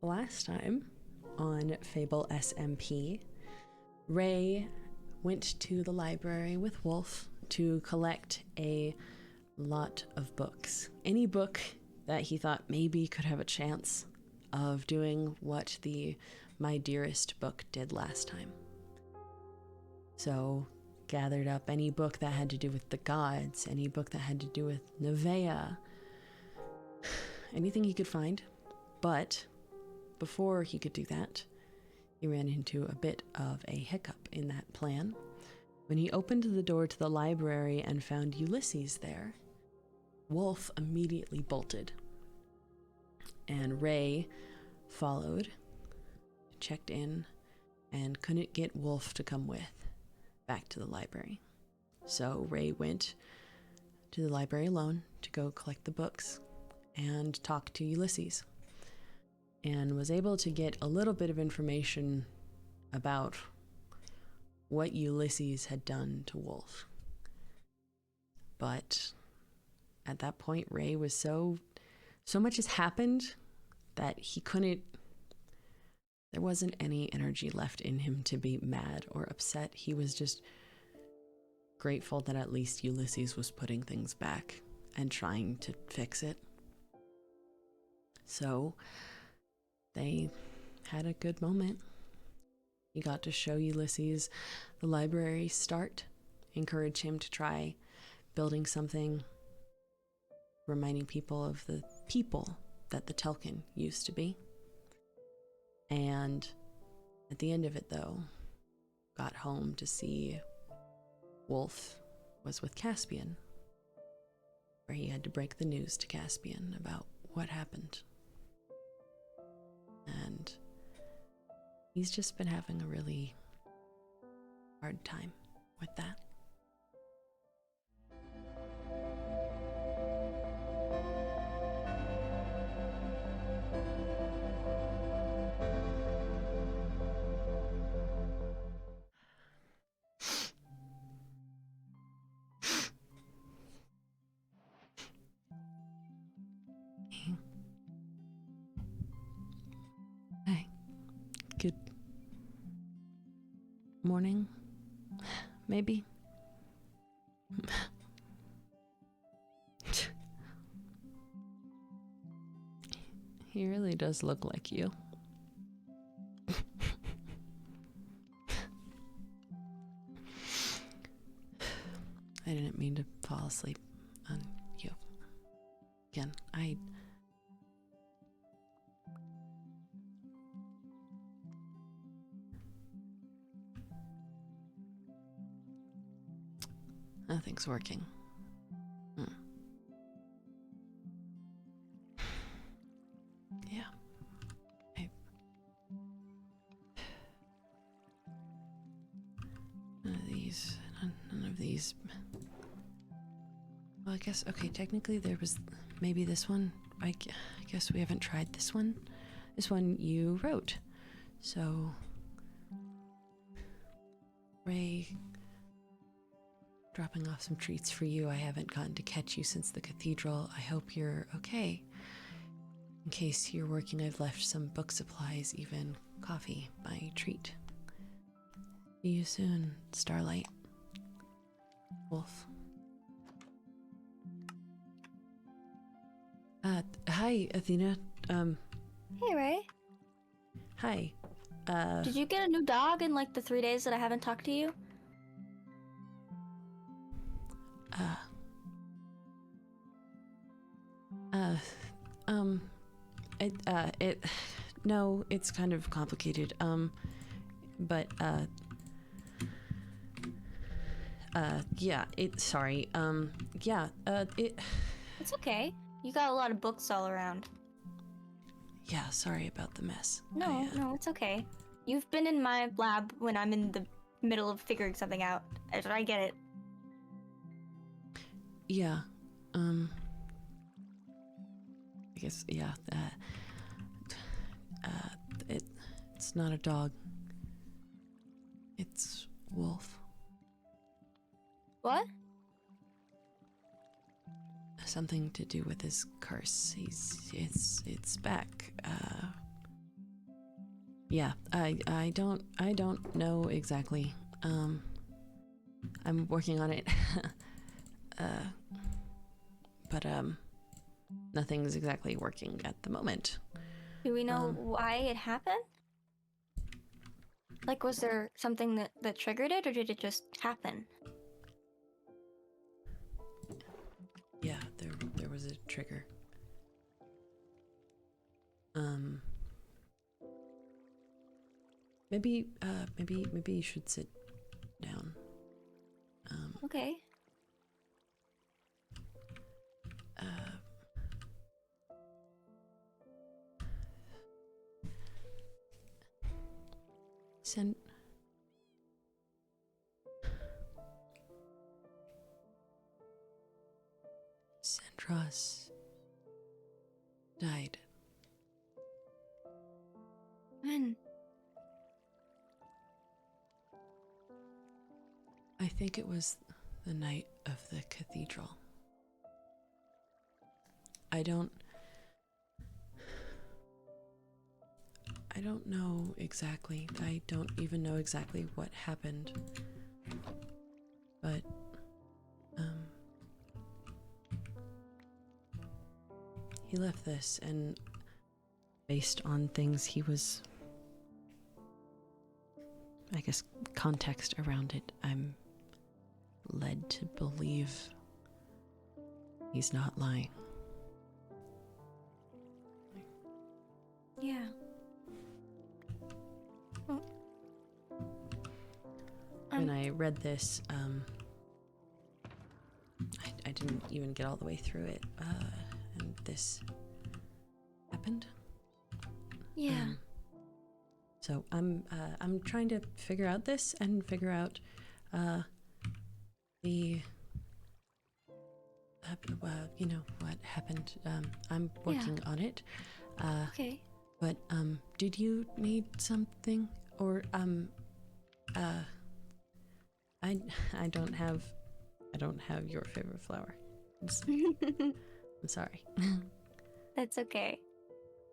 Last time on FableSMP, Rae went to the library with Wolf to collect a lot of books. Any book that he thought maybe could have a chance of doing what the My Dearest book did last time. So gathered up any book that had to do with the gods, any book that had to do with Nevaeh, anything he could find. But before he could do that, he ran into a bit of a hiccup in that plan. When he opened the door to the library and found Ulysses there, Wolf immediately bolted. And Rae followed, checked in, and couldn't get Wolf to come with back to the library. So Rae went to the library alone to go collect the books and talk to Ulysses, and was able to get a little bit of information about what Ulysses had done to Wolf. But at that point, Rae was so much has happened that he couldn't, there wasn't any energy left in him to be mad or upset. He was just grateful that at least Ulysses was putting things back and trying to fix it. So they had a good moment. He got to show Ulysses the library start, encourage him to try building something, reminding people of the people that the Telkin used to be. And at the end of it, though, got home to see Wolf was with Caspian, where he had to break the news to Caspian about what happened. And he's just been having a really hard time with that. Hey, good morning, maybe. He really does look like you. I didn't mean to fall asleep on you. Again, I nothing's working. Yeah. None of these. Well, I guess, okay, technically there was maybe this one. I guess we haven't tried this one. This one you wrote. So, Rae, dropping off some treats for you. I haven't gotten to catch you since the cathedral. I hope you're okay. In case you're working, I've left some book supplies, even coffee, my treat. See you soon, Starlight. Wolf. Hi, Athena. Hey, Rae. Hi. Did you get a new dog in like the 3 days that I haven't talked to you? No, it's kind of complicated. But, yeah, sorry. It's okay. You got a lot of books all around. Yeah, sorry about the mess. No, it's okay. You've been in my lab when I'm in the middle of figuring something out. I get it. Yeah, I guess, yeah, it's not a dog. It's Wolf. What? Something to do with his curse. It's back. Yeah, I don't know exactly. I'm working on it. uh, but nothing's exactly working at the moment. Do we know why it happened? Like, was there something that triggered it, or did it just happen? Yeah, there was a trigger. Maybe you should sit down. Okay. Send. Sandras died. When? I think it was the night of the cathedral. I don't know exactly. I don't even know exactly what happened. But he left this, and based on things he was, I guess, context around it, I'm led to believe he's not lying. Yeah. Well, when I read this, I didn't even get all the way through it, and this happened. Yeah. So I'm trying to figure out this and figure out the you know what happened. I'm working on it. Okay. But did you need something, or I don't have your favorite flower. I'm sorry. That's okay.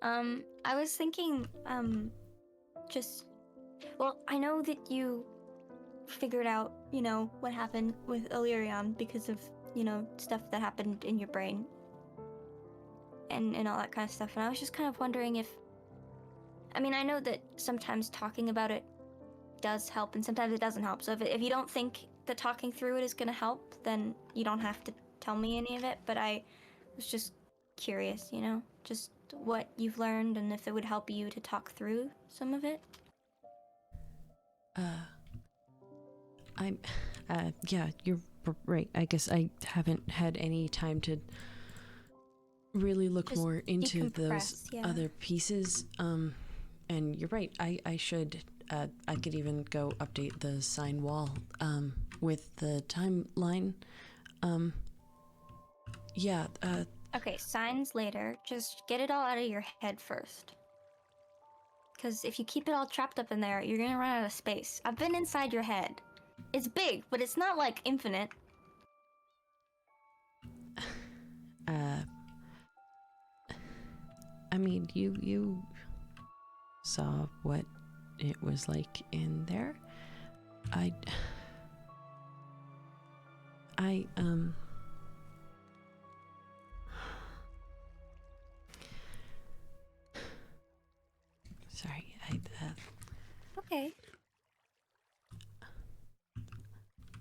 I was thinking, well, I know that you figured out, what happened with Illyrion because of, stuff that happened in your brain and all that kind of stuff. And I was just kind of wondering if, I mean, I know that sometimes talking about it does help and sometimes it doesn't help. So if you don't think that talking through it is going to help, then you don't have to tell me any of it. But I was just curious, just what you've learned and if it would help you to talk through some of it. Yeah, you're right. I guess I haven't had any time to really look Just more into decompress, those other pieces. And you're right. I should. I could even go update the sign wall with the timeline. Yeah. Okay, signs later. Just get it all out of your head first. Because if you keep it all trapped up in there, you're gonna run out of space. I've been inside your head. It's big, but it's not like infinite. I mean, you saw what it was like in there. Sorry, Okay.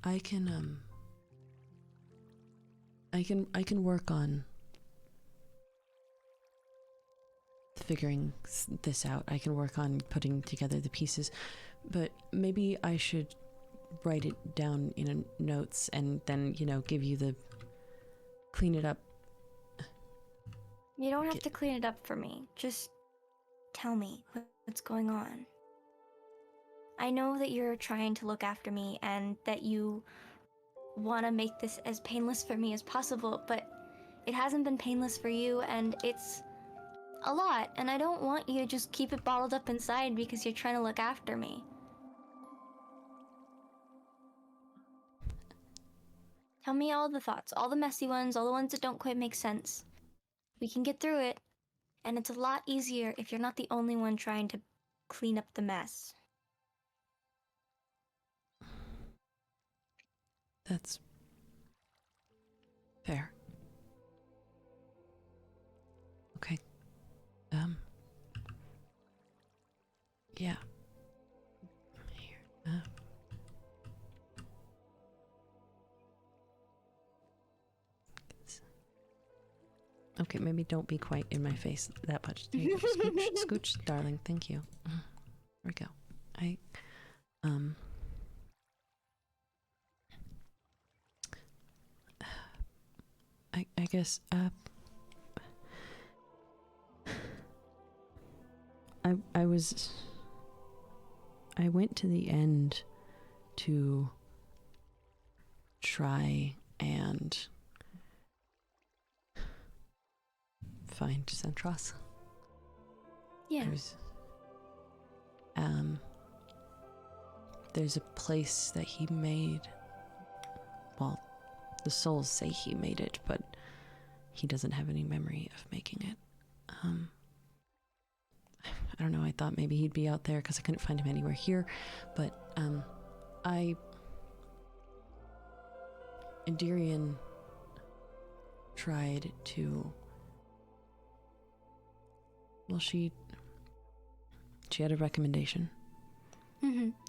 I can work on figuring this out. I can work on putting together the pieces, but maybe I should write it down in notes and then, give you the clean it up. You don't have to clean it up for me. Just tell me what's going on. I know that you're trying to look after me and that you want to make this as painless for me as possible, but it hasn't been painless for you and it's a lot, and I don't want you to just keep it bottled up inside because you're trying to look after me. Tell me all the thoughts, all the messy ones, all the ones that don't quite make sense. We can get through it, and it's a lot easier if you're not the only one trying to clean up the mess. That's fair. Okay. Yeah. Here. Okay, maybe don't be quite in my face that much. Scooch, scooch, darling. Thank you. There we go. I guess, I went to the end to try and find Centros. Yeah. There's a place that he made. Well, the souls say he made it, but he doesn't have any memory of making it. I don't know, I thought maybe he'd be out there because I couldn't find him anywhere here, but Endirian tried to, well, she had a recommendation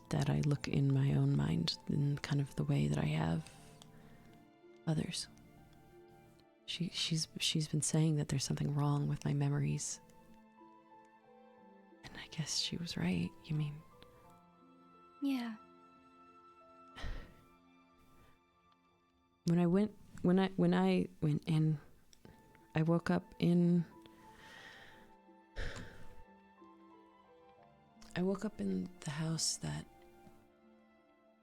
that I look in my own mind in kind of the way that I have others. She's been saying that there's something wrong with my memories. And I guess she was right. You mean? Yeah. When I went in, I woke up in the house that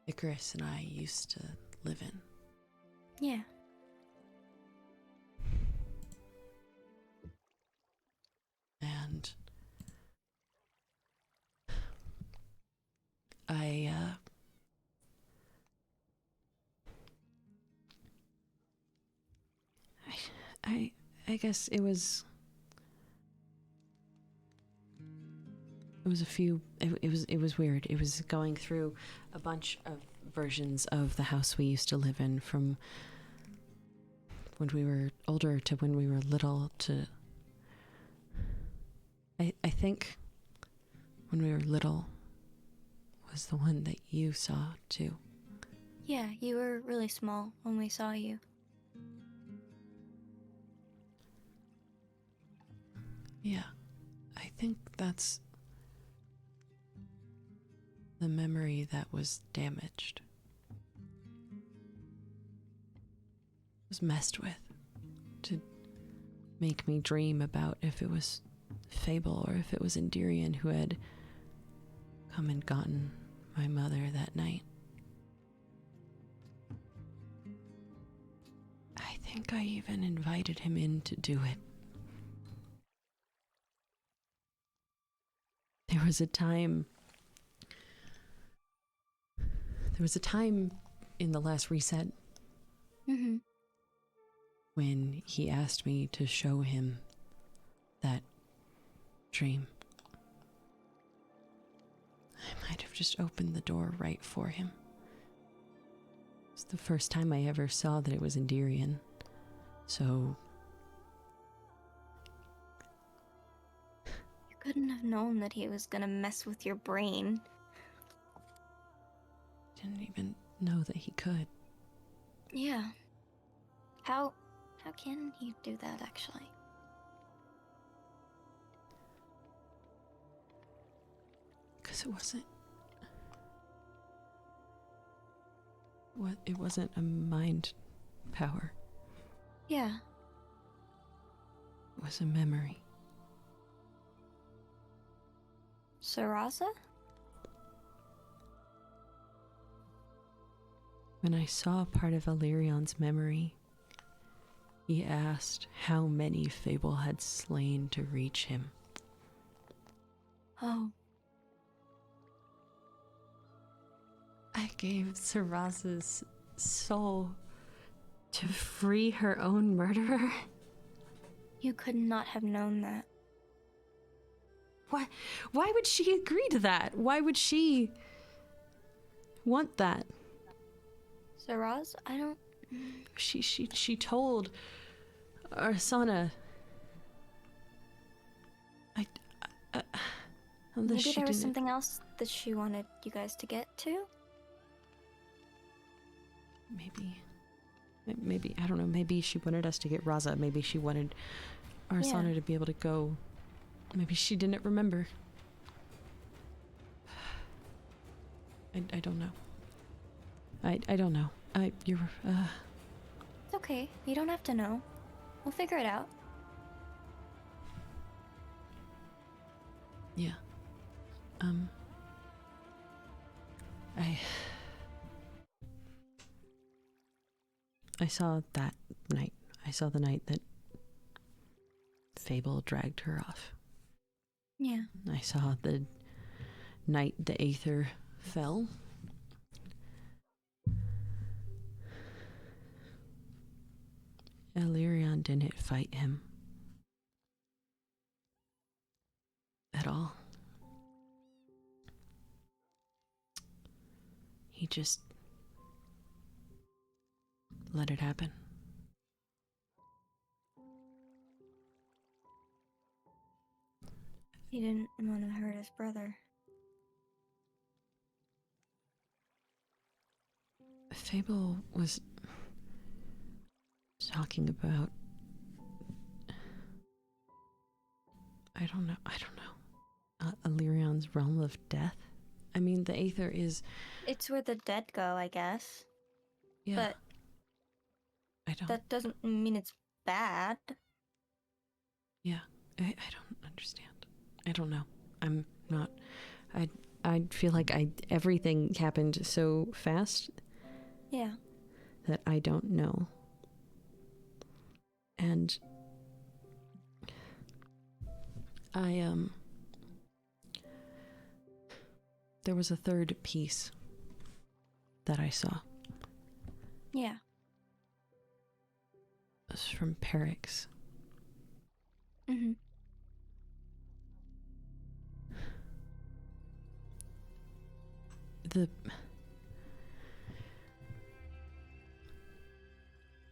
Icarus and I used to live in. Yeah. And I guess it was weird. It was going through a bunch of versions of the house we used to live in, from when we were older to when we were little to I think when we were little was the one that you saw too. Yeah, you were really small when we saw you. Yeah, I think that's the memory that was damaged. Was messed with to make me dream about if it was Fable or if it was Endirian who had come and gotten my mother that night. I think I even invited him in to do it. There was a time in the last reset when he asked me to show him that dream. I might have just opened the door right for him. It's the first time I ever saw that it was Endirian. So You couldn't have known that he was gonna mess with your brain. didn't even know that he could. Yeah. How can he do that, actually? Because it wasn't a mind power. Yeah. It was a memory. Sarasa? When I saw part of Ilyrion's memory, he asked how many Fable had slain to reach him. Oh. I gave Sarasa's soul to free her own murderer. You could not have known that. Why would she agree to that? Why would she want that? So Roz, I don't... She told Arsana. Maybe there was something else that she wanted you guys to get to? Maybe, I don't know, maybe she wanted us to get Raza. Maybe she wanted Arsana to be able to go. Maybe she didn't remember. I don't know. I don't know. It's okay. You don't have to know. We'll figure it out. Yeah. I saw that night. I saw the night that Fable dragged her off. Yeah. I saw the night the Aether fell. Illyrion didn't fight him at all. He just let it happen. He didn't want to hurt his brother. Fable was talking about... I don't know. Illyrion's realm of death. I mean, the Aether is... It's where the dead go, I guess. Yeah. But that doesn't mean it's bad. Yeah. I don't understand. I don't know. I'm not... I feel like everything happened so fast. Yeah. That I don't know. And there was a third piece that I saw. Yeah. It was from Perix. Mm-hmm.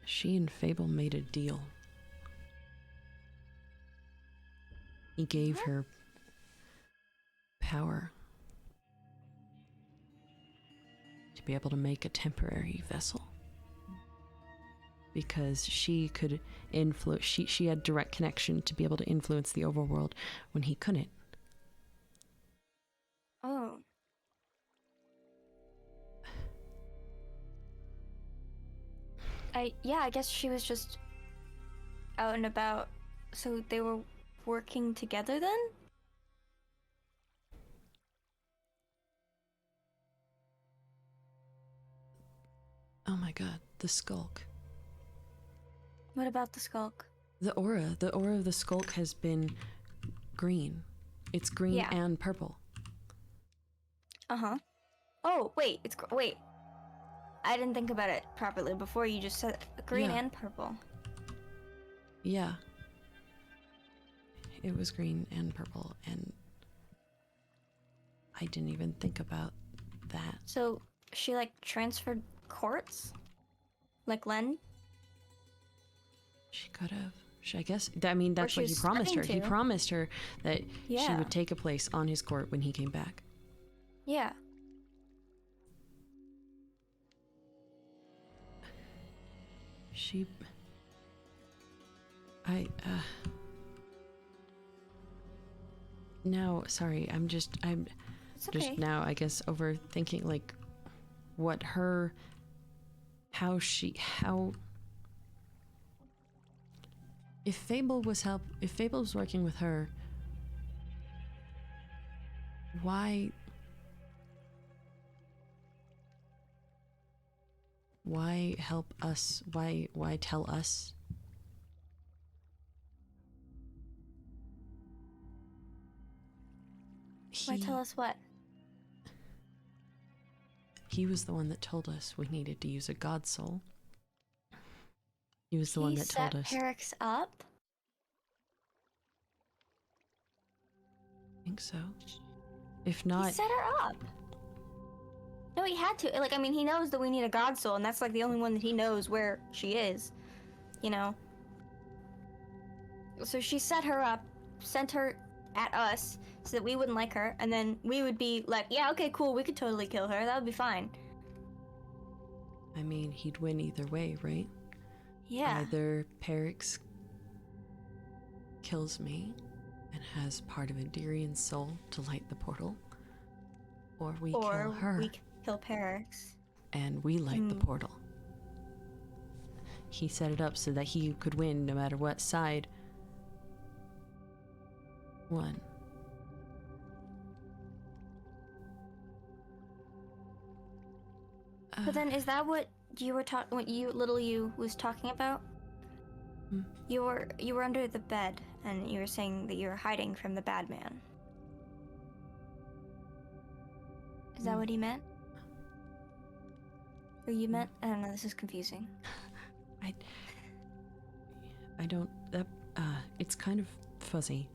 She and Fable made a deal. He gave her power to be able to make a temporary vessel. Because she could influence, she had direct connection to be able to influence the overworld when he couldn't. Oh. I guess she was just out and about. So they were working together then? Oh my god, the skulk. What about the skulk? The aura of the skulk has been green. It's green and purple. Uh-huh. Oh, wait, wait. I didn't think about it properly before. You just said green and purple. Yeah. It was green and purple, and I didn't even think about that. So she like transferred quartz? Like Len? She could have. I guess, I mean, that's what he promised her. He promised her that she would take a place on his court when he came back. Yeah. No, sorry, I'm just now, I guess, overthinking, like, if Fable was working with her, why help us? Why tell us? Why tell us what? He was the one that told us we needed to use a god soul. He was the one that told us. He set Perix up? think so. If He not, set her up. No, he had to. Like, I mean, he knows that we need a god soul, and that's like the only one that he knows where she is. You know? So she set her up, sent her at us, so that we wouldn't like her, and then we would be like, yeah, okay, cool, we could totally kill her, that would be fine. I mean, he'd win either way, right? Yeah. Either Perix kills me and has part of Endirian's soul to light the portal, or we kill her we kill Perix. and we light the portal. He set it up so that he could win no matter what side won. But then, is that what you were what you was talking about? Hmm? You were under the bed, and you were saying that you were hiding from the bad man. Is that what he meant? Or you meant? I don't know, this is confusing. I don't, it's kind of fuzzy.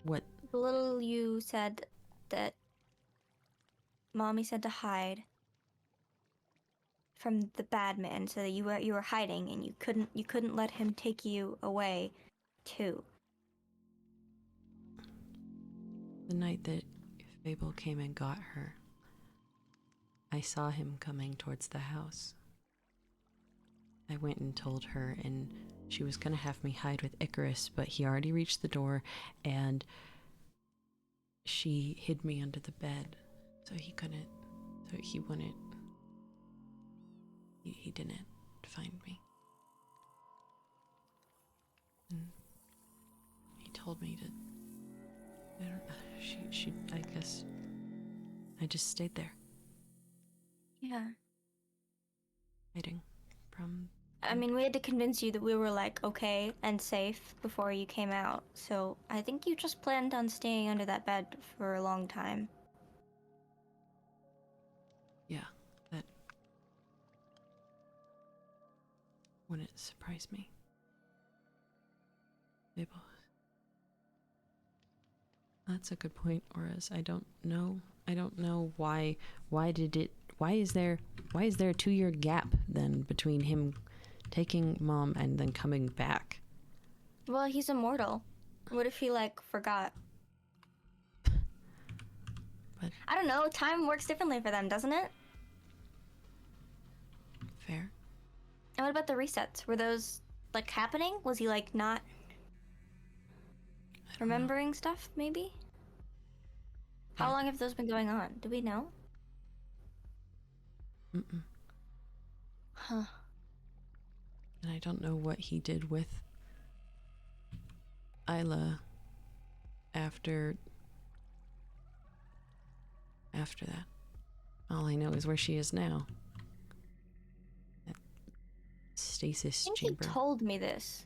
What? Little you said that Mommy said to hide from the bad man, so that you were hiding, and you couldn't let him take you away, too. The night that Fable came and got her, I saw him coming towards the house. I went and told her, and she was gonna have me hide with Icarus, but he already reached the door, and she hid me under the bed, so he wouldn't, he didn't find me. And he told me to, I guess, I just stayed there. Yeah. Hiding from... I mean, we had to convince you that we were, like, okay and safe before you came out, so I think you just planned on staying under that bed for a long time. Yeah, that wouldn't surprise me. Fable. That's a good point, Auras. I don't know why is there a 2-year gap then between him taking Mom and then coming back? Well, he's immortal. What if he, like, forgot? But I don't know, time works differently for them, doesn't it? fair. And what about the resets? Were those, like, happening? Was he, like, not remembering stuff, maybe? How long have those been going on? Do we know? Mm-mm. Huh. And I don't know what he did with Isla after that. All I know is where she is now. That stasis I think chamber. he told me this.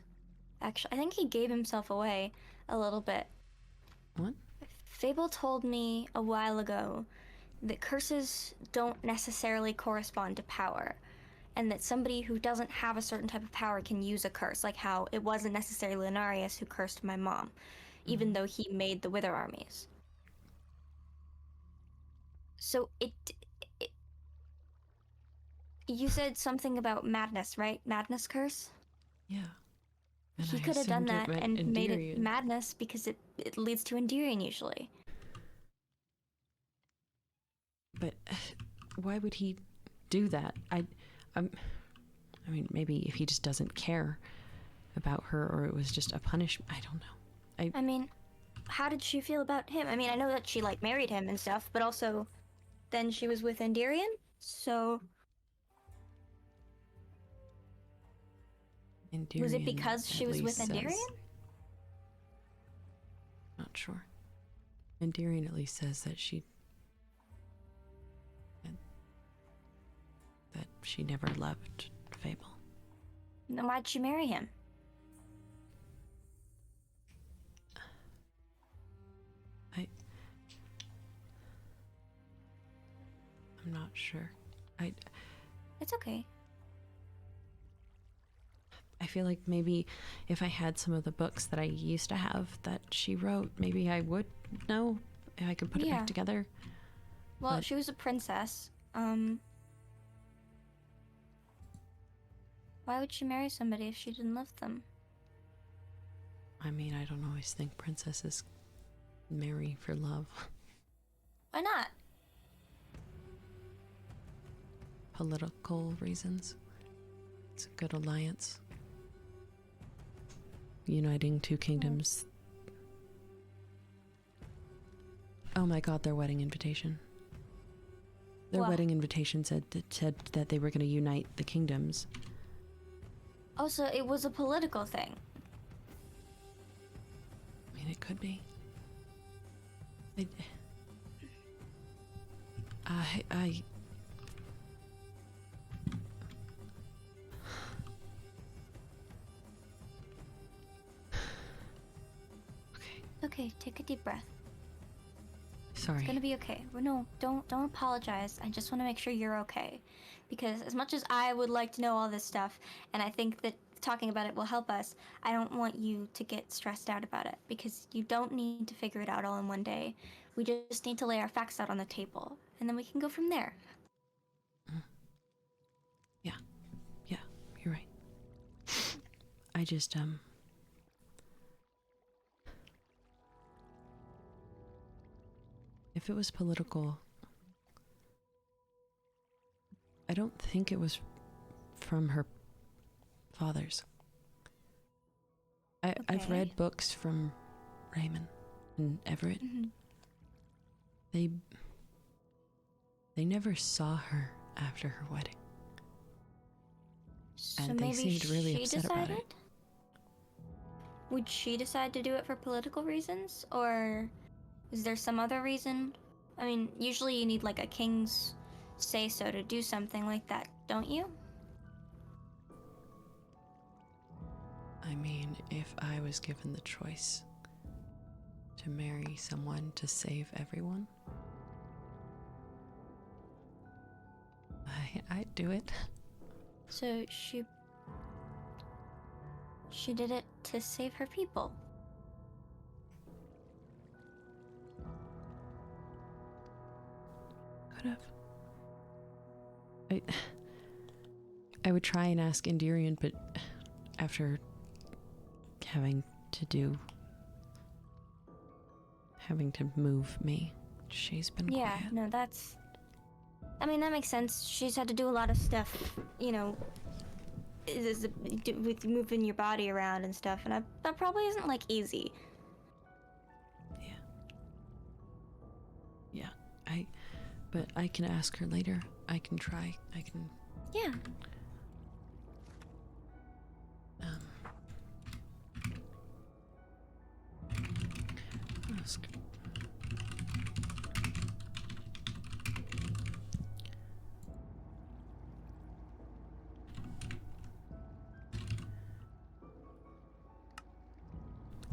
Actually, I think he gave himself away a little bit. What? Fable told me a while ago that curses don't necessarily correspond to power, and that somebody who doesn't have a certain type of power can use a curse, like how it wasn't necessarily Lunarius who cursed my mom, even though he made the Wither armies. So you said something about madness, right? Madness curse? Yeah. And He I could have done assumed it that meant and made it Endirian. madness because it leads to Endirian usually. But why would he do that? I mean, maybe if he just doesn't care about her, or it was just a punishment. I don't know. I mean, how did she feel about him? I mean, I know that she, like, married him and stuff, but also then she was with Endirian, so... Endirian, was it because she was with Endirian? Not sure. Endirian at least says that she never loved Fable. Then why'd she marry him? I'm not sure. It's okay. I feel like maybe if I had some of the books that I used to have that she wrote, maybe I would know if I could put it back together. Well, but she was a princess. Why would she marry somebody if she didn't love them? I mean, I don't always think princesses marry for love. Why not? Political reasons. It's a good alliance. Uniting two kingdoms. Oh my god, their wedding invitation. Their wedding invitation said that they were going to unite the kingdoms. Oh, so it was a political thing. I mean, it could be. I Okay, take a deep breath. Sorry. It's gonna be okay. Well, no, don't apologize. I just want to make sure you're okay. Because as much as I would like to know all this stuff, and I think that talking about it will help us, I don't want you to get stressed out about it. Because you don't need to figure it out all in one day. We just need to lay our facts out on the table, and then we can go from there. Yeah, you're right. I just, if it was political, I don't think it was from her fathers. I've read books from Raymond and Everett. They never saw her after her wedding. So and they seemed really upset about it. Would she decide to do it for political reasons? Or is there some other reason? I mean, usually you need like a king's say-so to do something like that, don't you? I mean, if I was given the choice to marry someone to save everyone, I'd do it. So she did it to save her people. Could have. I would try and ask Indirian, but after having to move me, she's been quiet. Yeah, no, I mean, that makes sense. She's had to do a lot of stuff, you know, with moving your body around and stuff, and that probably isn't, like, easy. Yeah. But I can ask her later. I can try. Yeah. Ask.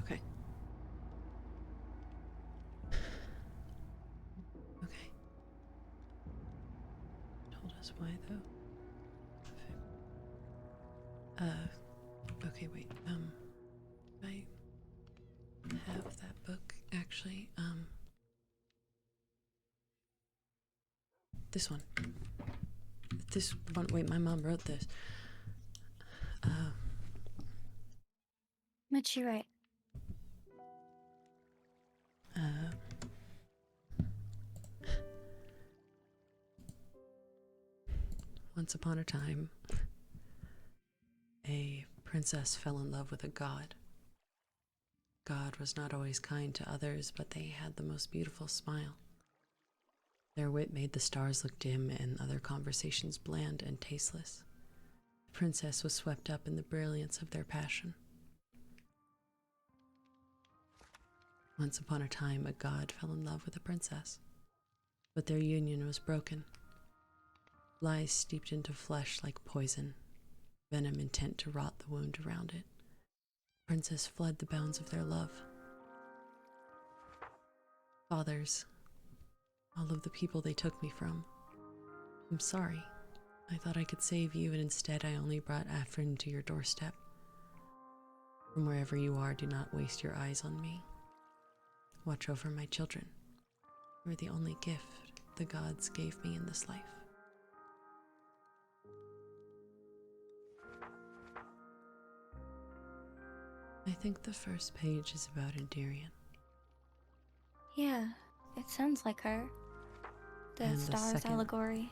Okay. Okay. Told us why though. Okay, wait. I have that book actually. This one. This one. Wait, my mom wrote this. What'd she write? Once upon a time, a princess fell in love with a god. God was not always kind to others, but they had the most beautiful smile. Their wit made the stars look dim and other conversations bland and tasteless. The princess was swept up in the brilliance of their passion. Once upon a time, a god fell in love with a princess, but their union was broken. Lies steeped into flesh like poison, venom intent to rot the wound around it. The princess fled the bounds of their love. Fathers, all of the people they took me from. I'm sorry. I thought I could save you, and instead I only brought Afrin to your doorstep. From wherever you are, do not waste your eyes on me. Watch over my children. You are the only gift the gods gave me in this life. I think the first page is about Endirian. Yeah, it sounds like her. The And the stars second- allegory.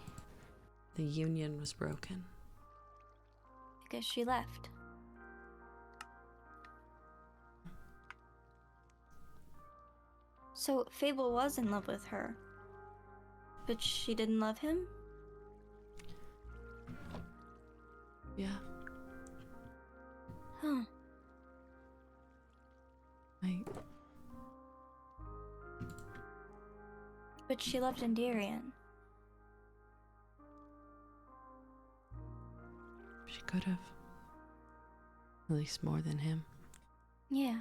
The union was broken. Because she left. So Fable was in love with her, but she didn't love him? Yeah, Huh. But she loved Endirian. She could have. At least more than him. Yeah.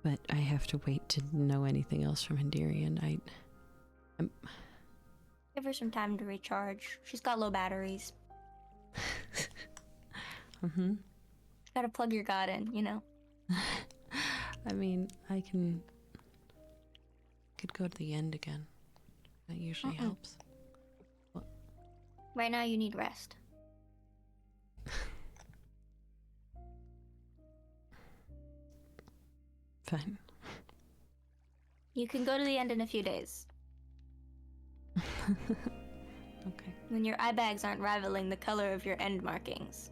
But I have to wait to know anything else from Endirian. Give her some time to recharge. She's got low batteries. Mm-hmm. Gotta plug your god in, you know? I mean, I could go to the end again. That usually helps. Right now you need rest. Fine. You can go to the end in a few days. Okay. When your eye bags aren't rivaling the color of your end markings.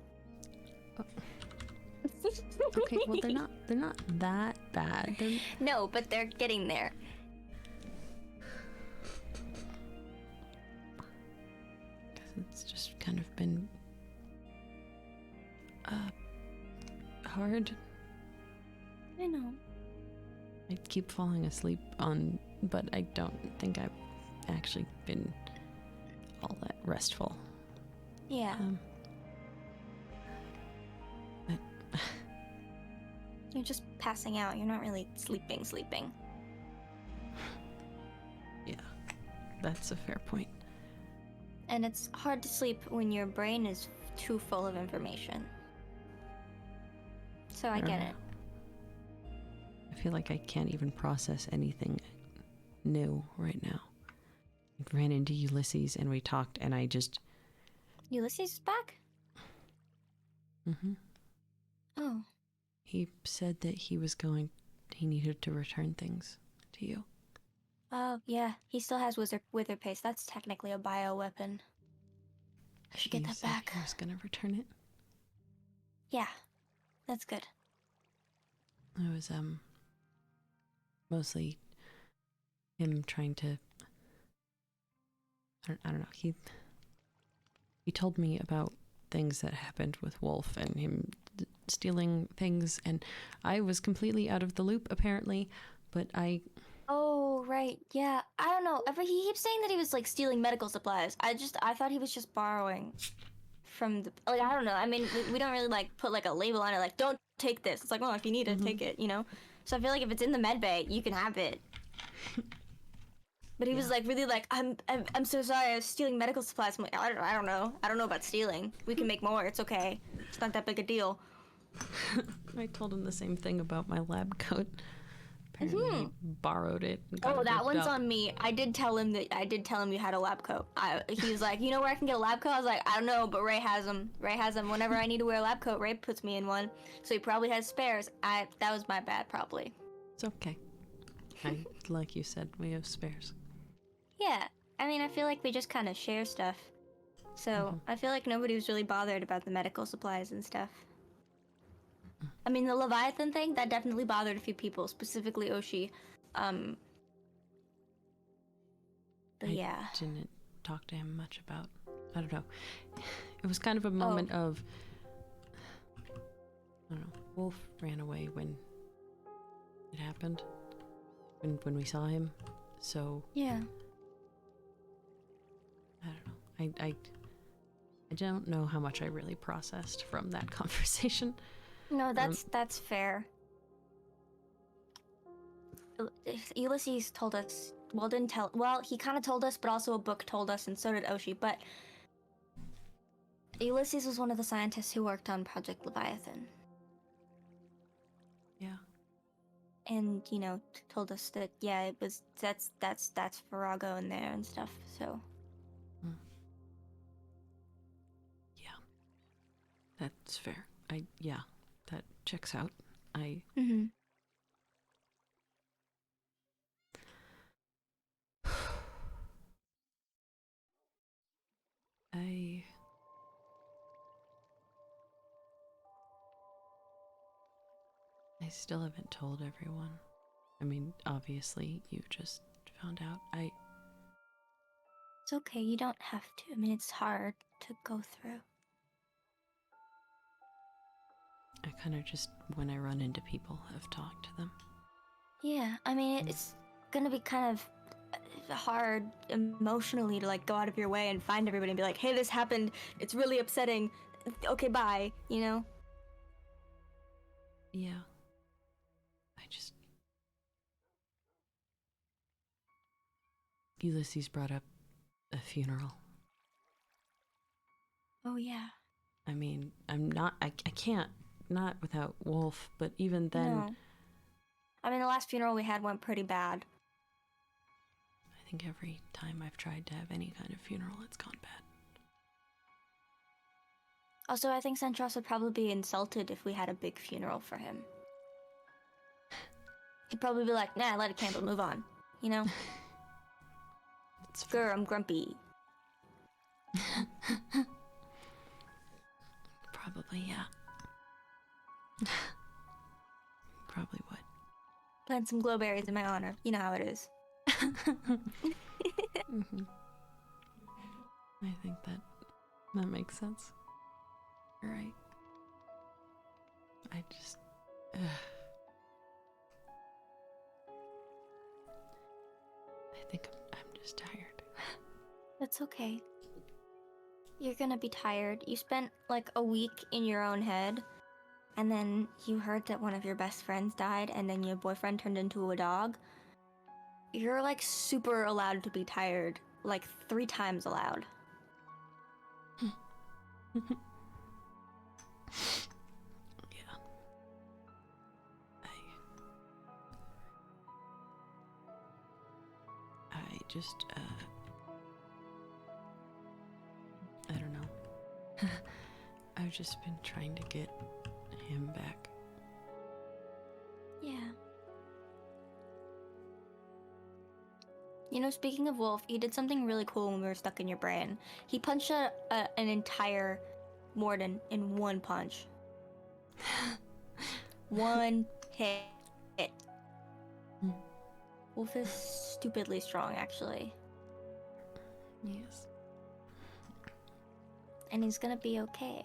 Oh. Okay, well they're not that bad. No, but they're getting there. It's just kind of been hard. I know. I keep falling asleep but I don't think I've actually been all that restful. Yeah. But You're just passing out. You're not really sleeping. yeah, that's a fair point. And it's hard to sleep when your brain is too full of information. So I get it. I feel like I can't even process anything new right now. I ran into Ulysses and we talked and I just... Ulysses is back? Mm-hmm. Oh. He said that he needed to return things to you. Oh, yeah. He still has Wither Paste. That's technically a bioweapon. I should get that back. He was gonna return it. Yeah. That's good. It was, mostly him trying to... I don't know. He told me about things that happened with Wolf and him stealing things, and I was completely out of the loop, apparently, but Oh, right. Yeah. I don't know. He keeps saying that he was, like, stealing medical supplies. I thought he was just borrowing from the... Like, I don't know. I mean, we don't really, like, put, like, a label on it, like, don't take this. It's like, well, if you need it, take it, you know? So I feel like if it's in the med bay, you can have it. But he was, like, really, like, I'm so sorry, I was stealing medical supplies. I'm like, I don't know. I don't know about stealing. We can make more. It's okay. It's not that big a deal. I told him the same thing about my lab coat. Apparently he borrowed it. Oh, that one's on me. I did tell him you had a lab coat. He was like, you know where I can get a lab coat? I was like, I don't know, but Ray has them. Whenever I need to wear a lab coat, Ray puts me in one. So he probably has spares. That was my bad, probably. It's okay. Like you said, we have spares. Yeah. I mean, I feel like we just kind of share stuff. So I feel like nobody was really bothered about the medical supplies and stuff. I mean, the Leviathan thing, that definitely bothered a few people, specifically Oshi. But yeah. I didn't talk to him much about... I don't know. It was kind of a moment of... I don't know. Wolf ran away when it happened. When we saw him. So... Yeah. I don't know. I don't know how much I really processed from that conversation. No, that's fair. Ulysses told us well, didn't tell. Well, he kind of told us, but also a book told us, and so did Oshi. But Ulysses was one of the scientists who worked on Project Leviathan. Yeah. And, you know, told us that, yeah, it was, that's Virago in there and stuff, so. Yeah. That's fair. Yeah, that checks out. Mm-hmm. I still haven't told everyone. I mean, obviously, you just found out. It's okay, you don't have to. I mean, it's hard to go through. I kind of just, when I run into people, have talked to them. Yeah, I mean, it's gonna be kind of hard emotionally to, like, go out of your way and find everybody and be like, hey, this happened, it's really upsetting, okay, bye, you know? Yeah. Ulysses brought up a funeral. Oh, yeah. I mean, I can't, not without Wolf, but even then. No. I mean, the last funeral we had went pretty bad. I think every time I've tried to have any kind of funeral, it's gone bad. Also, I think Centros would probably be insulted if we had a big funeral for him. He'd probably be like, nah, light a candle, move on. You know? Grr, I'm grumpy. Probably, yeah. Probably would. Plant some glowberries in my honor. You know how it is. Mm-hmm. I think that makes sense. You're right. I just... I think I'm just tired. That's okay. You're gonna be tired. You spent like a week in your own head, and then you heard that one of your best friends died, and then your boyfriend turned into a dog. You're like super allowed to be tired, like 3 times allowed. Yeah. I just, I don't know. I've just been trying to get him back. Yeah. You know, speaking of Wolf, he did something really cool when we were stuck in your brain. He punched an entire warden in one punch. One hit. Wolf is stupidly strong, actually. Yes. And he's gonna be okay.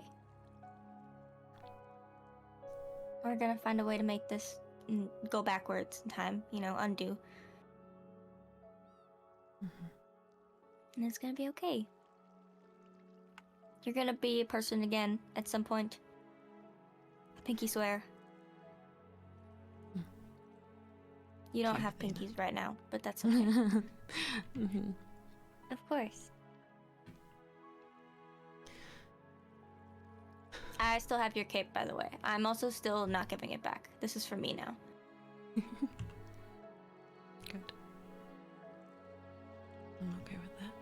We're gonna find a way to make this go backwards in time, you know, undo. And it's gonna be okay. You're gonna be a person again at some point. Pinky swear. You don't have pinkies right now, but that's okay. Of course. I still have your cape, by the way. I'm also still not giving it back. This is for me now. Good. I'm okay with that.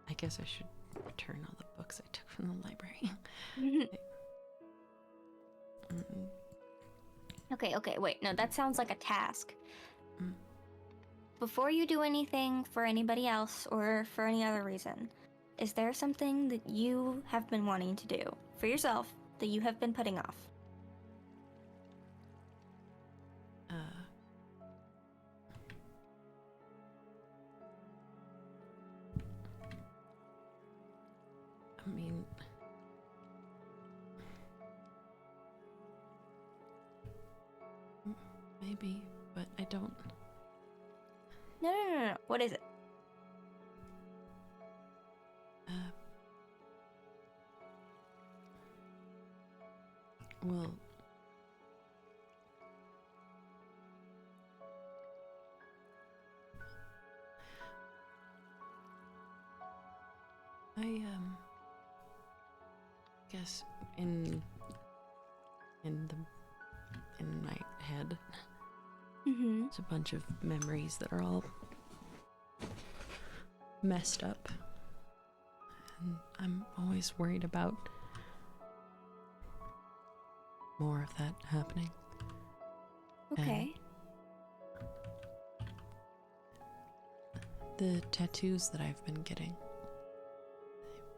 I guess I should return all the books I took from the library. Okay, wait. No, that sounds like a task. Before you do anything for anybody else or for any other reason, is there something that you have been wanting to do for yourself that you have been putting off? I mean, maybe, but I don't. No. What is it? I guess in my head, it's a bunch of memories that are all messed up, and I'm always worried about more of that happening. Okay. And the tattoos that I've been getting,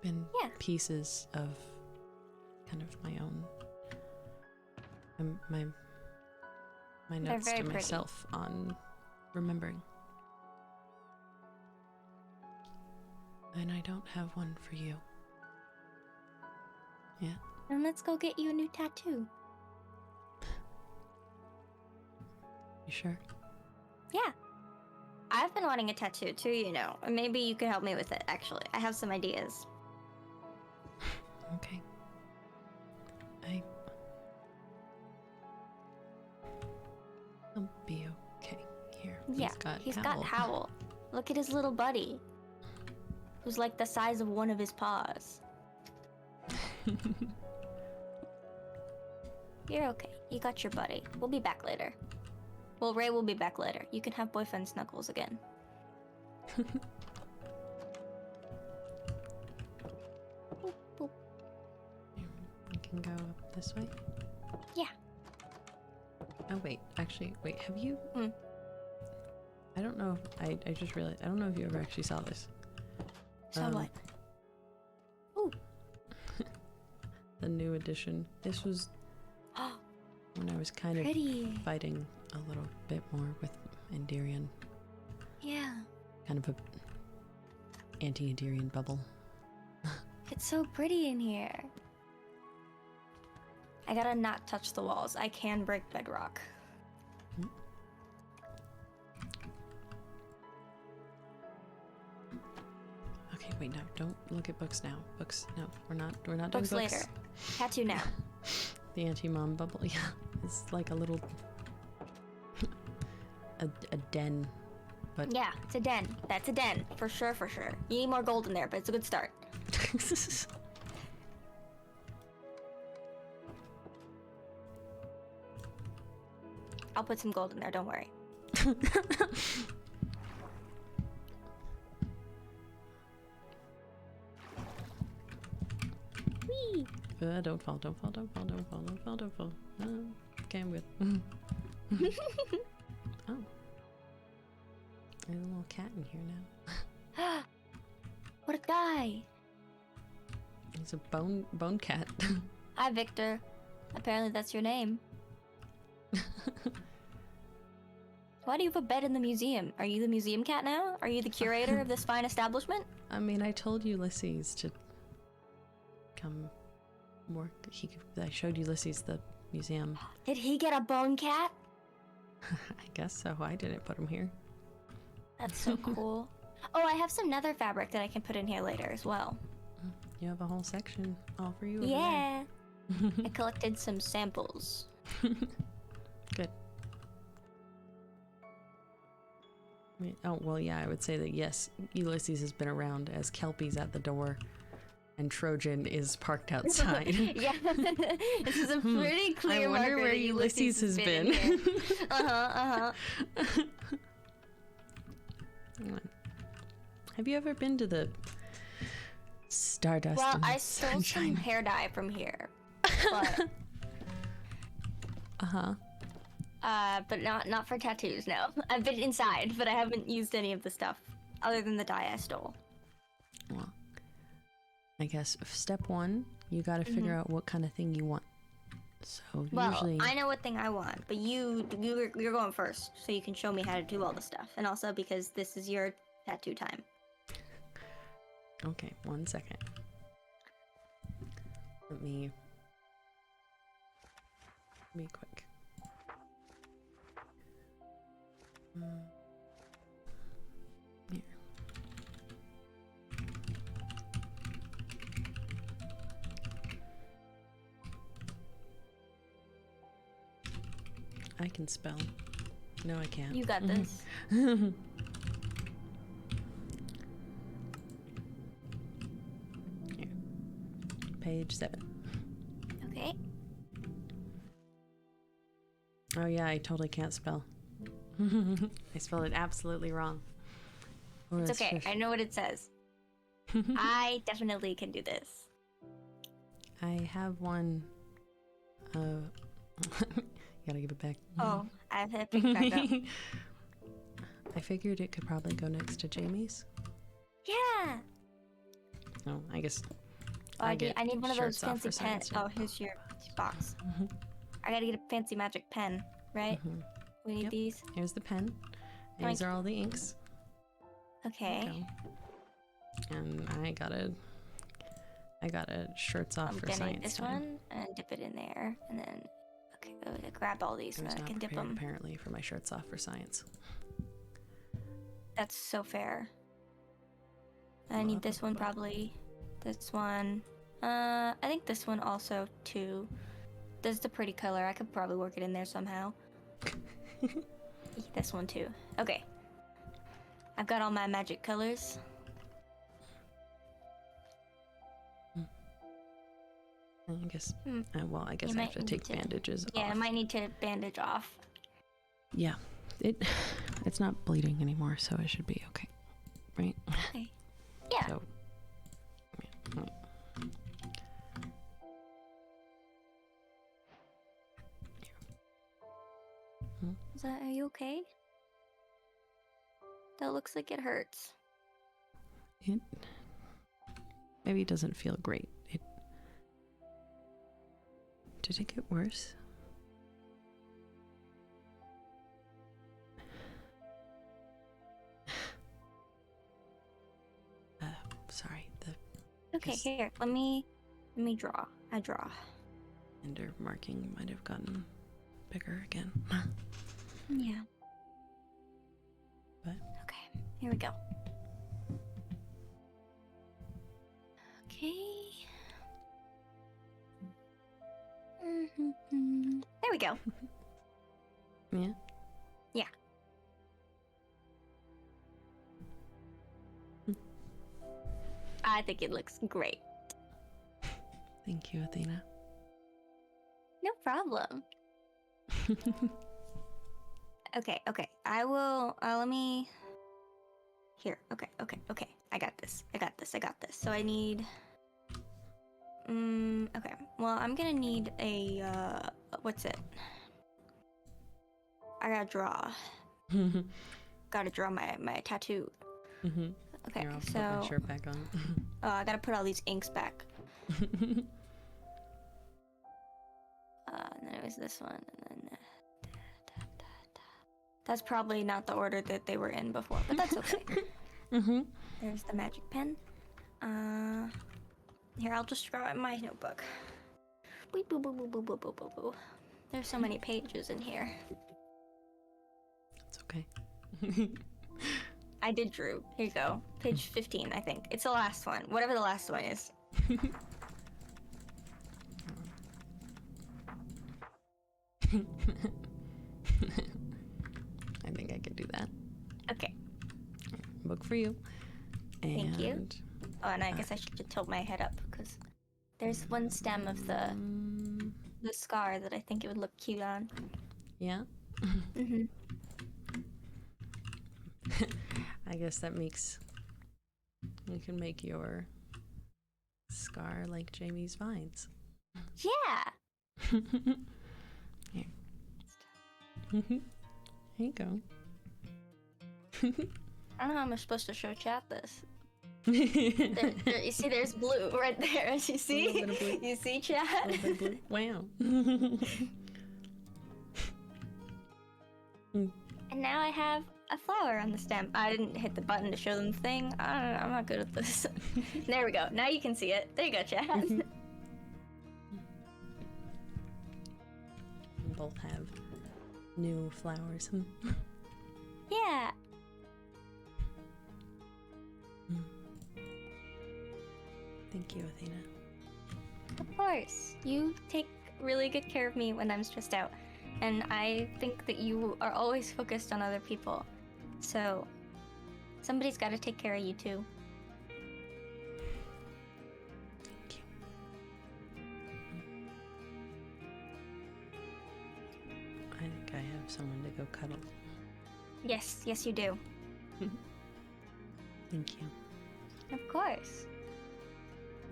they've been pieces of kind of my own, my notes to myself on remembering. And I don't have one for you. Yeah. Then let's go get you a new tattoo. You sure? Yeah. I've been wanting a tattoo too, you know. Maybe you could help me with it, actually. I have some ideas. Okay. I'll be okay. Here. Yeah, he's got Howl. Look at his little buddy, who's like the size of one of his paws. You're okay. You got your buddy. We'll be back later. Well, Rae will be back later. You can have boyfriend snuggles again. Boop, boop. We can go up this way? Yeah. Oh, wait. Actually, wait. Have you... Mm. I don't know. I just realized. I don't know if you ever actually saw this. Saw what? Ooh. The new edition. This was when I was kind of fighting a little bit more with Endirian. Yeah. Kind of a anti-Endirian bubble. It's so pretty in here. I gotta not touch the walls. I can break bedrock. Okay, wait, no, don't look at books now. Books, no, we're not doing Books books. later. Tattoo now. The anti-mom bubble, yeah. It's like a little... a den, but... Yeah, it's a den. That's a den. For sure, for sure. You need more gold in there, but it's a good start. I'll put some gold in there, don't worry. Whee! Don't fall, don't fall, don't fall, don't fall, don't fall, don't fall. Okay, I'm good. Oh. There's a little cat in here now. What a guy! He's a bone cat. Hi, Victor. Apparently that's your name. Why do you have a bed in the museum? Are you the museum cat now? Are you the curator of this fine establishment? I mean, I told Ulysses to come work. I showed Ulysses the museum. Did he get a bone cat? I guess so. I didn't put him here. That's so cool. Oh, I have some nether fabric that I can put in here later as well. You have a whole section all for you. Yeah. I collected some samples. Good. Oh, well, yeah, I would say that yes, Ulysses has been around as Kelpie's at the door and Trojan is parked outside. Yeah, this is a pretty clear marker. I wonder where Ulysses has been. Have you ever been to the Stardust? Well, and I stole Sunshine? some hair dye from here, but but not for tattoos. No, I've been inside, but I haven't used any of the stuff other than the dye I stole. Well, I guess step one, you got to figure out what kind of thing you want. So usually, I know what thing I want, but you're going first, so you can show me how to do all the stuff, and also because this is your tattoo time. Okay, 1 second. Let me be quick. Here. I can spell. No, I can't. You got this. page 7. Okay. Oh yeah, I totally can't spell. I spelled it absolutely wrong. Oh, It's that's okay. just- I know what it says. I definitely can do this. I have one. Gotta give it back. Oh, I have to pick it back up. I figured it could probably go next to Jamie's. Yeah. Oh, I guess Oh, I get I need one of those shirts off fancy for pens. science. Oh, here's your box. I gotta get a fancy magic pen, right? We need Yep. these. Here's the pen. And these Doink. are all the inks. Okay. Go. And I got a shirts off I'm for gonna science need this time. one and dip it in there, and then okay, I'm gonna grab all these I so was that I not can dip prepared, them. apparently, for my shirts off for science. That's so fair. I need this one probably. This one. I think this one also too. This is a pretty color. I could probably work it in there somehow. This one too. Okay. I've got all my magic colors. I guess. Hmm. Well, I guess You I might have to need take to- bandages Yeah, I off. might need to bandage off. Yeah, it's not bleeding anymore, so it should be okay, right? Okay. Yeah. So, yeah. Are you okay? That looks like it hurts. It maybe it doesn't feel great. Did it get worse? Sorry, the Okay, Yes. here. Let me draw. I draw. ender marking might have gotten bigger again. Yeah. But Okay, here we go. Okay. There we go. yeah. Yeah. I think it looks great. Thank you, Athena. No problem. Okay. I will. Let me. Here. Okay. I got this. So I need. Okay. Well, I'm gonna need a. What's it? I gotta draw. Gotta draw my tattoo. Okay. Here, I'll put So. my shirt back on. I gotta put all these inks back. And then it was this one, and then. That's probably not the order that they were in before, but that's okay. There's the magic pen. Here, I'll just draw it in my notebook. Wee boo boo boo boo boo boo boo boo. There's so many pages in here. It's okay. I did drew. Here you go. Page 15, I think. It's the last one. Whatever the last one is. I think I could do that. Okay. Book for you. And Thank you. Oh, and I guess I should tilt my head up because there's one stem of the scar that I think it would look cute on. Yeah. Mhm. I guess that makes you can make your scar like Jamie's vines. Yeah. Here. Here you go. I don't know how I'm supposed to show chat this. There, you see, there's blue right there. As you see, little bit of blue. you see, chat. A little bit of blue. Wow. And now I have a flower on the stem. I didn't hit the button to show them the thing. I don't know. I'm not good at this. There we go. Now you can see it. There you go, chat. Both have new flowers. Yeah. Thank you, Athena. Of course. You take really good care of me when I'm stressed out. And I think that you are always focused on other people. So, somebody's got to take care of you too. Thank you. I have someone to go cuddle. Yes, yes you do. Thank you. Of course.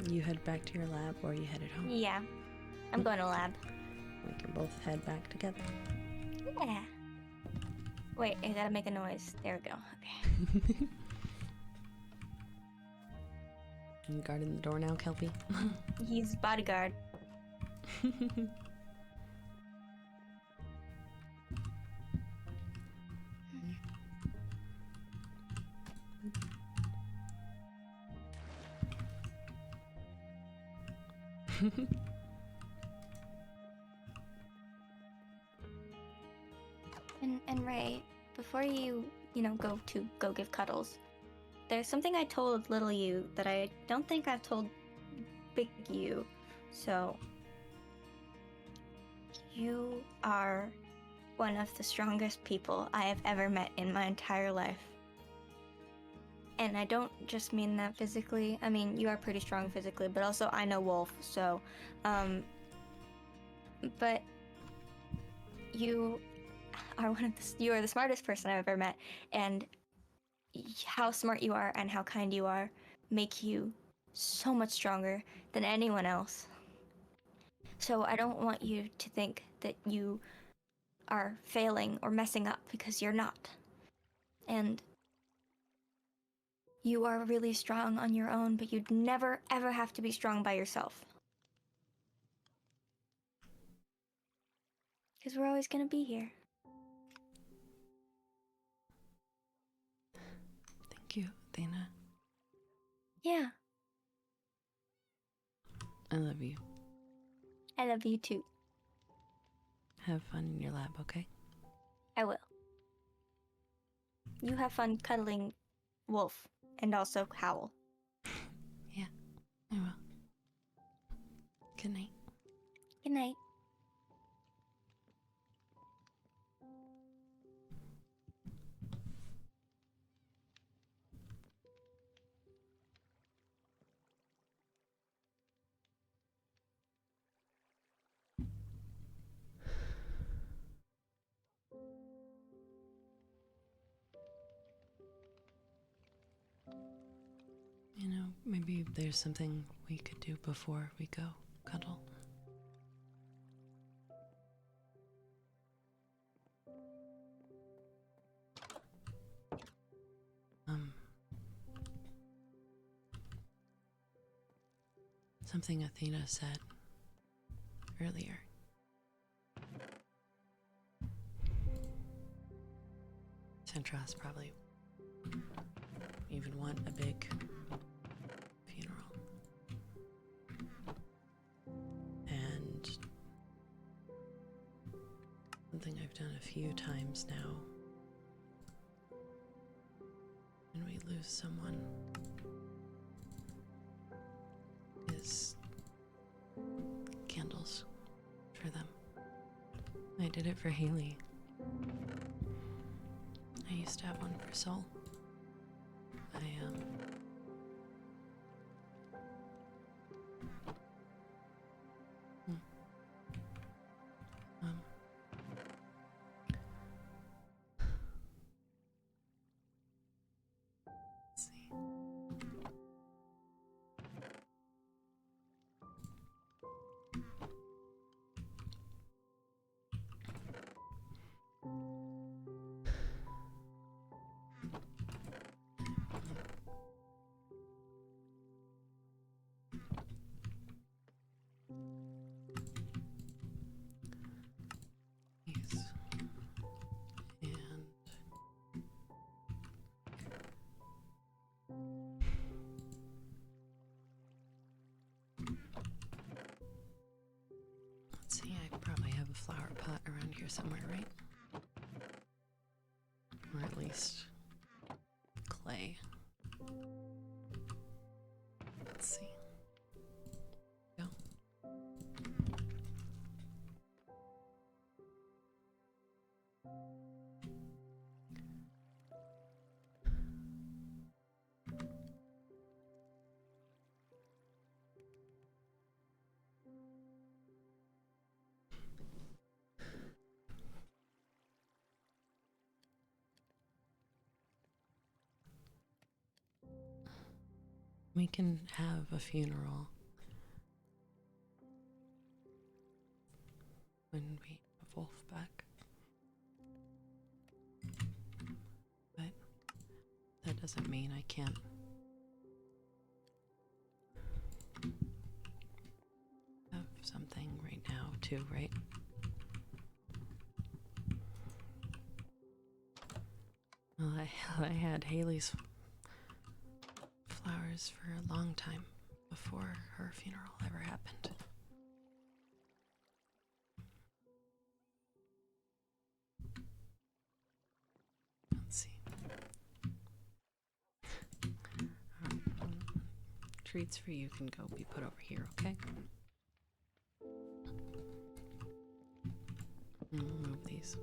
You head back to your lab, or you headed home? Yeah. I'm going to lab. We can both head back together. Yeah. Wait, I gotta make a noise. There we go. Okay. You guarding the door now, Kelpie? He's bodyguard. And Ray, before you go give cuddles, there's something I told little you that I don't think I've told big you. So, you are one of the strongest people I have ever met in my entire life. And I don't just mean that physically. I mean, you are pretty strong physically, but also I know Wolf, so, but you are you are the smartest person I've ever met, and how smart you are and how kind you are make you so much stronger than anyone else. So I don't want you to think that you are failing or messing up, because you're not. And you are really strong on your own, but you'd never ever have to be strong by yourself. Because we're always gonna be here. Thank you, Athena. Yeah. I love you. I love you too. Have fun in your lab, okay? I will. You have fun cuddling Wolf and also Howl. Yeah, I will. Good night. Good night. You know, maybe there's something we could do before we go cuddle. Something Athena said earlier. Centros probably even want a big funeral. And something I've done a few times now. When we lose someone, is candles for them. I did it for Haley. I used to have one for Sol. Let's see. These. And let's see, I probably have a flower pot around here somewhere, right? Or at least clay. Let's see. Go. We can have a funeral when we have Wolf back. But that doesn't mean I can't have something right now, too, right? Well, I had Haley's flowers for a long time before her funeral ever happened. Let's see. Treats for you can go be put over here, okay? We'll move these.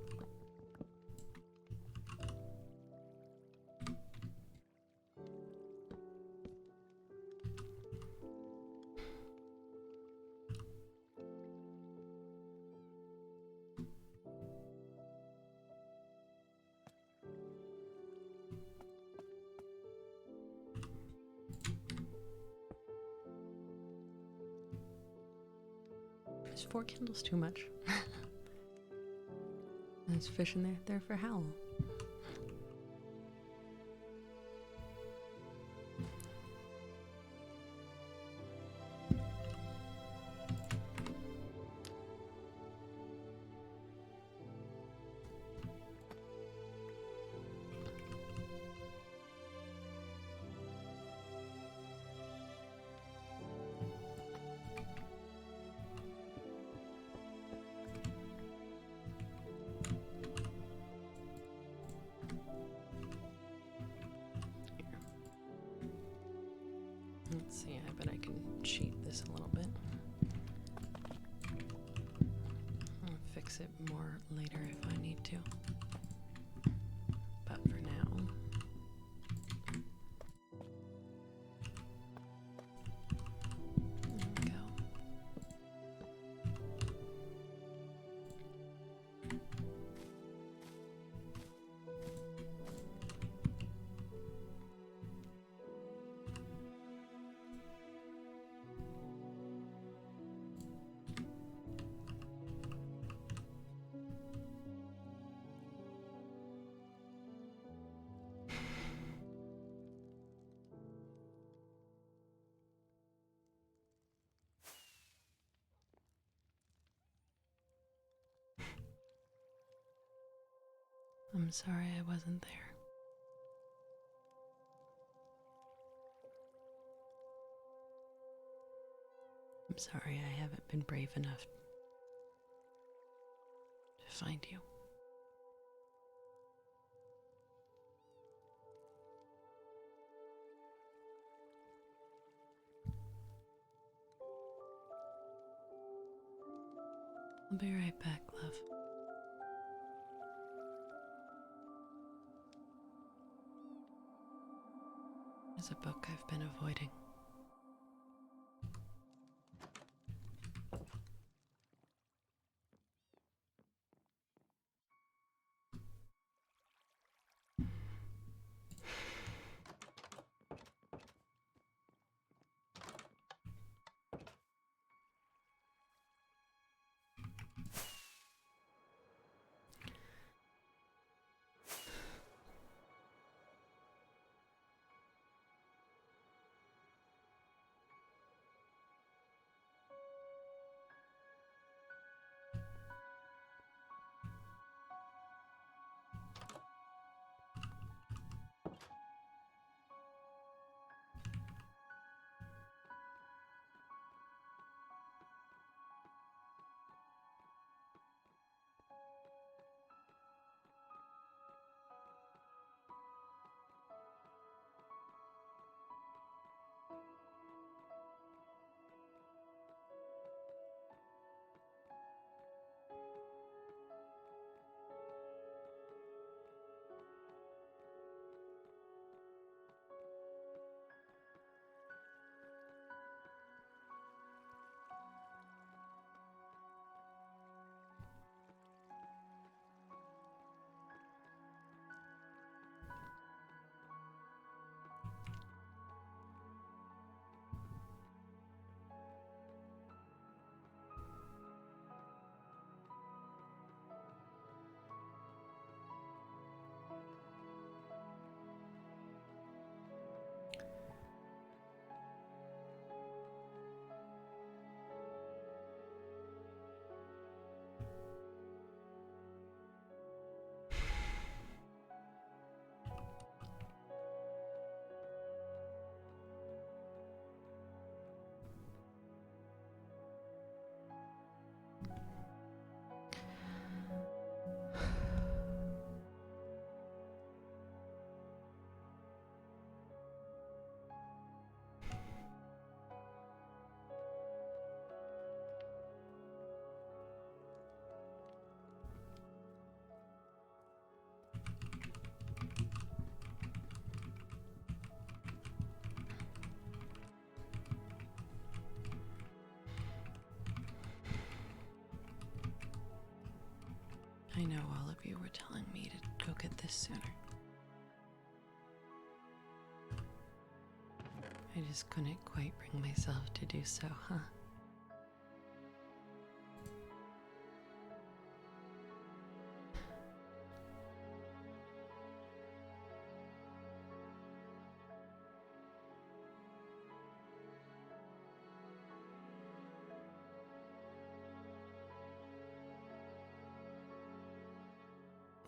Is 4 candles too much? There's fish in there for Howl. Let's see, I bet I can cheat this a little bit. I'll fix it more later if I need to. But for now, there we go. I'm sorry I wasn't there. I'm sorry I haven't been brave enough to find you. I'll be right back, love. There's a book I've been avoiding. I know all of you were telling me to go get this sooner. I just couldn't quite bring myself to do so, huh?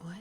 What?